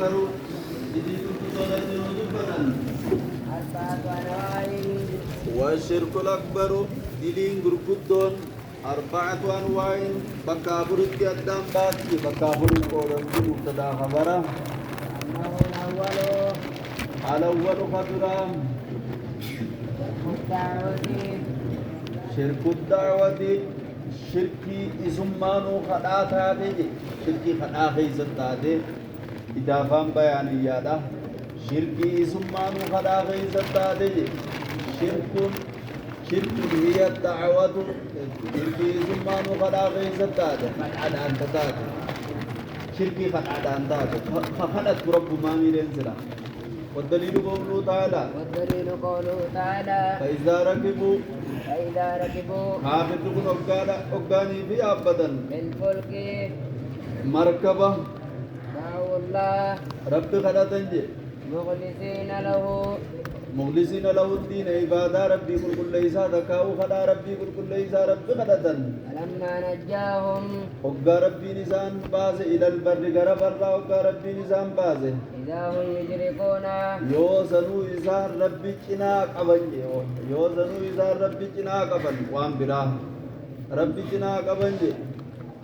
الأكبر إذ تطلت ودبنا أربعة أنواع والشرك الأكبر دلين غرقدون أربعة أنواع بكابرت أدام باتي بكابرت قولن مبتدا خبره أنه الأول خبرام الدعوة شرك الدعوة شركي إزمانو خداتا تيجي شركي خدا خيزت تاتي إضافان بيانية شركي إزمانو خدا خيزت تاتي شرك هي الدعوة شركي إزمانو خدا خيزت تاتي خدا أنت تاتي شركي خدا أنت تاتي فخدت رب ما ميرين سلا والدليل قوله تعالى فإذا ركبوا حافظ كن أقاني في أبدا بالفلك مركبة دعوا الله رب خلاتنجي مخلصين له الدين عبادة ربي كل ليسا دكاو خلا ربي كل ليسا رب خلاتن فلما نجاهم أقا ربي نسان باز إلى البر غربر أقا ربي نسان باز إذا هم يشركون يوزنو إزار ربي چناك أبن يوزنو إزار ربي چناك أبن وان براه ربي چناك أبن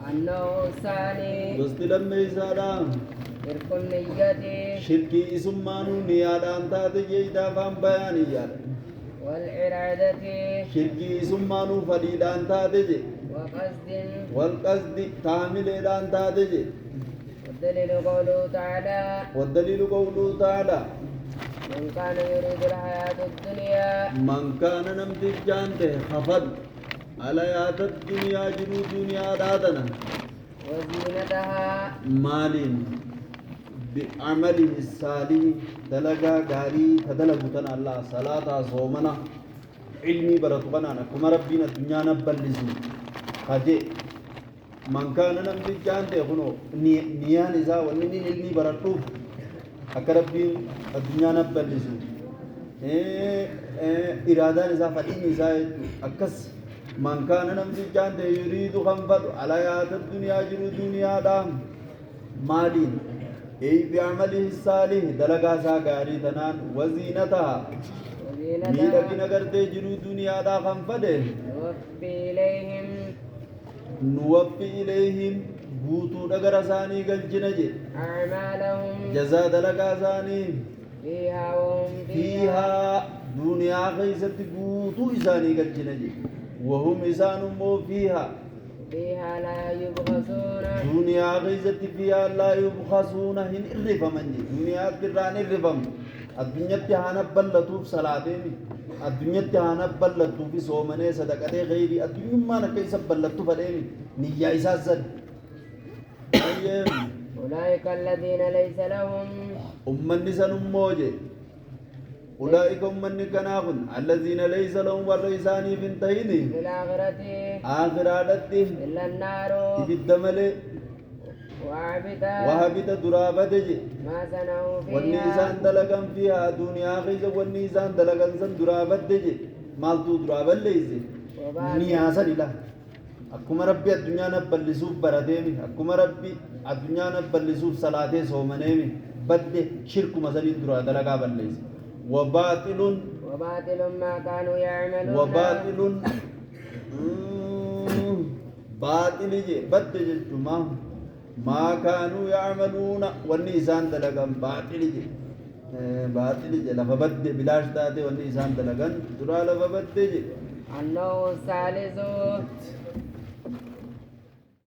أنه الثاني دوست لما إزارا شرك النية شركي إسمانو نيادان تاتي جيدا فان بيانيا والإرادة شركي إسمانو فليدان تاتي وقصد والقصد تعمليدان تاتي والدليل قوله تعالى والدليل قوله تعالى من كان يريد الحياة الدنيا من كان نمتج جانته خفض على يات الدنيا جنو دنيا دادنا وزينتها مالين بعمله الصالح دلقا غاري تدلقتنا الله صلاة صومنا علمي برتقنا كما ربنا الدنيا نبلزو خجي من كان نمتج جانته خنو نيان إذا ونين علمي برتوف أكربين الدنيا نبلزو إرادان إذا فدين إذا أكس من كان نمتج جانته يريد خنفت على يات الدنيا جنو دنيا دام مالين أي بعمله الصالح دلقا ساقاري تنان وزينتها ميلكين أغرتي جنو دنيا دا خنفده نوفي إليهم بوتو دقر ثاني قلجنجي أعمالهم جزاء دلقا ثاني فيها وهم فيها دنيا خيست بوتو إساني قلجنجي وهم إسان مو فيها لا يبخسون دنيا خيست فيها لا يبخسون هن الرفمن دنيا تران الرفم الدنيا تهانا بلتوف صلاتين الدنيا تهانا بلتوف صومنه صدقته غيري الدنيا ما نكيس بلتوف فدين نيا إساسد أولئك الذين ليس لهم أمني سنموجه أولئك أمني كناغن الذين ليس لهم والرئيساني بنتهيني في الآخرة آخراتي إلا النار إبدملي وهبت درابته ما صنعوا والنيسان فيها دلقا فيها دنيا خيزة والنيسان دلقا سن درابته مالتو درابا ليزي نياسا لله أكما ربي الدنيا نبلسوف برديمي أكما ربي الدنيا نبلسوف صلاة صومنيمي بد شرك مثل درا دلقا بليزي وباطل ما كانوا يعملون وباطل باطل جي بد جتما ما كانوا يعملون والنيسان دلقا باطل جي باطل جي لفا بد بلاش تاتي والنيسان دلقا درا لفا بد جي أنه الثالث